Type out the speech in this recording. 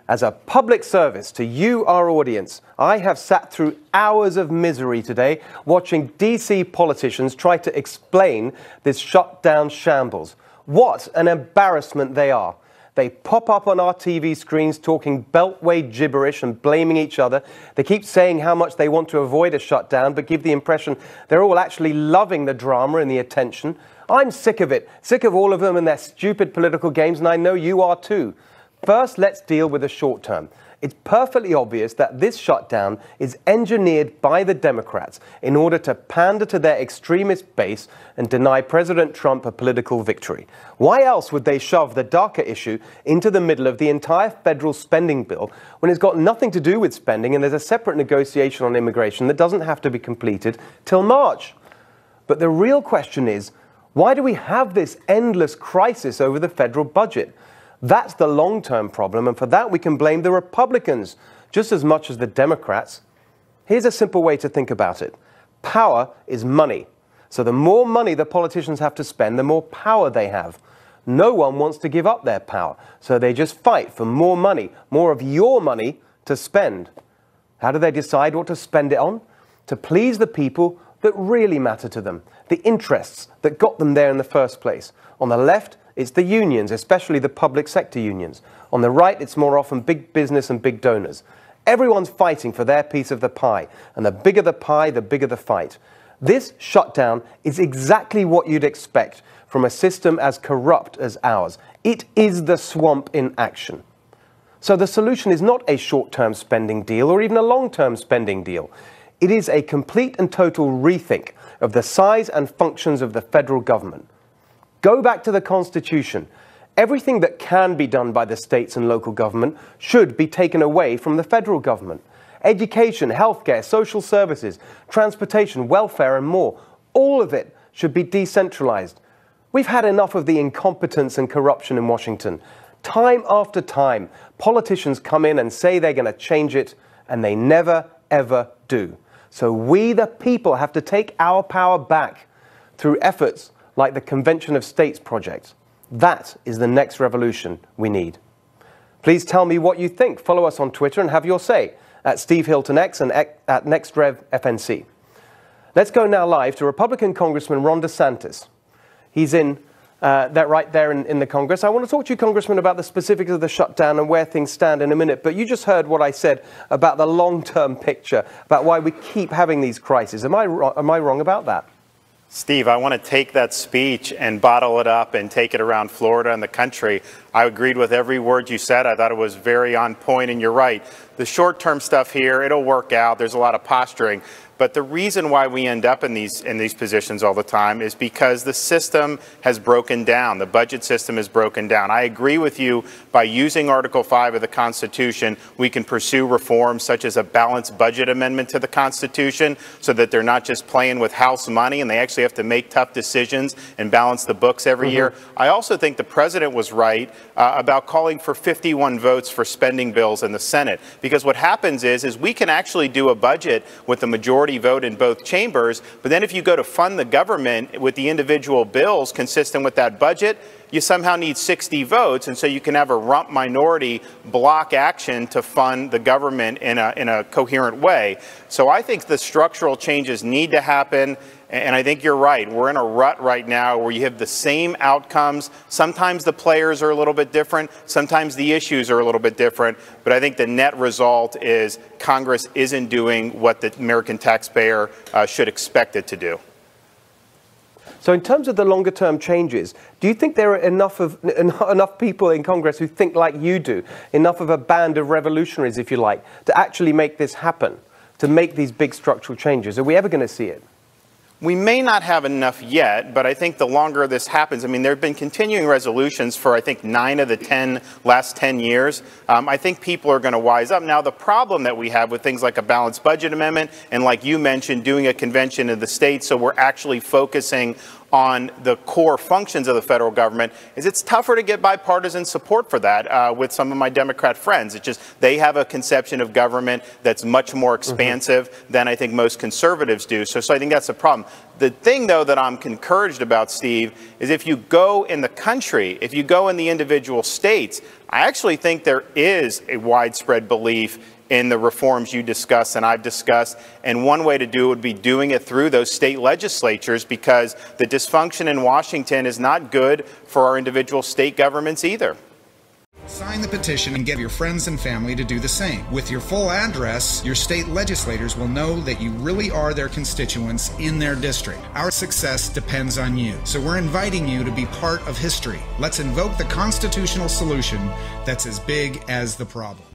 As a public service to you, our audience, I have sat through hours of misery today watching DC politicians try to explain this shutdown shambles. What an embarrassment they are. They pop up on our TV screens talking beltway gibberish and blaming each other. They keep saying how much they want to avoid a shutdown, but give the impression they're all actually loving the drama and the attention. I'm sick of it, sick of all of them and their stupid political games, and I know you are too. First, let's deal with the short term. It's perfectly obvious that this shutdown is engineered by the Democrats in order to pander to their extremist base and deny President Trump a political victory. Why else would they shove the darker issue into the middle of the entire federal spending bill when it's got nothing to do with spending and there's a separate negotiation on immigration that doesn't have to be completed till March? But the real question is, why do we have this endless crisis over the federal budget? That's the long-term problem, and for that we can blame the Republicans just as much as the Democrats. Here's a simple way to think about it. Power is money. So the more money the politicians have to spend, the more power they have. No one wants to give up their power, so they just fight for more money, more of your money to spend. How do they decide what to spend it on? To please the people that really matter to them, the interests that got them there in the first place. On the left, it's the unions, especially the public sector unions. On the right, it's more often big business and big donors. Everyone's fighting for their piece of the pie, and the bigger the pie, the bigger the fight. This shutdown is exactly what you'd expect from a system as corrupt as ours. It is the swamp in action. So the solution is not a short-term spending deal or even a long-term spending deal. It is a complete and total rethink of the size and functions of the federal government. Go back to the Constitution. Everything that can be done by the states and local government should be taken away from the federal government. Education, healthcare, social services, transportation, welfare and more, all of it should be decentralized. We've had enough of the incompetence and corruption in Washington. Time after time, politicians come in and say they're going to change it, and they never, ever do. So we, the people, have to take our power back through efforts like the Convention of States project. That is the next revolution we need. Please tell me what you think. Follow us on Twitter and have your say at Steve Hilton X and at NextRevFNC. Let's go now live to Republican Congressman Ron DeSantis. He's right there in the Congress. I want to talk to you, Congressman, about the specifics of the shutdown and where things stand in a minute. But you just heard what I said about the long-term picture, about why we keep having these crises. Am I wrong about that? Steve, I want to take that speech and bottle it up and take it around Florida and the country. I agreed with every word you said. I thought it was very on point, and you're right. The short-term stuff here, it'll work out. There's a lot of posturing. But the reason why we end up in these positions all the time is because the system has broken down. The budget system is broken down. I agree with you. By using Article 5 of the Constitution, we can pursue reforms such as a balanced budget amendment to the Constitution so that they're not just playing with House money and they actually have to make tough decisions and balance the books every year. I also think the president was right about calling for 51 votes for spending bills in the Senate, because what happens is we can actually do a budget with the majority vote in both chambers, but then if you go to fund the government with the individual bills consistent with that budget, you somehow need 60 votes, and so you can have a rump minority block action to fund the government in a coherent way. So I think the structural changes need to happen, and I think you're right. We're in a rut right now where you have the same outcomes. Sometimes the players are a little bit different. Sometimes the issues are a little bit different. But I think the net result is Congress isn't doing what the American taxpayer should expect it to do. So in terms of the longer-term changes, do you think there are enough people in Congress who think like you do, enough of a band of revolutionaries, if you like, to actually make this happen, to make these big structural changes? Are we ever going to see it? We may not have enough yet, but I think the longer this happens, I mean, there have been continuing resolutions for, I think, 9 of the last 10 years. I think people are going to wise up. Now, the problem that we have with things like a balanced budget amendment and, like you mentioned, doing a convention of the states, so we're actually focusing on the core functions of the federal government, is it's tougher to get bipartisan support for that with some of my Democrat friends. It's just they have a conception of government that's much more expansive than I think most conservatives do. So I think that's the problem. The thing, though, that I'm encouraged about, Steve, is if you go in the country, if you go in the individual states, I actually think there is a widespread belief in the reforms you discuss and I've discussed, and one way to do it would be doing it through those state legislatures, because the dysfunction in Washington is not good for our individual state governments either. Sign the petition and get your friends and family to do the same. With your full address, your state legislators will know that you really are their constituents in their district. Our success depends on you. So we're inviting you to be part of history. Let's invoke the constitutional solution that's as big as the problem.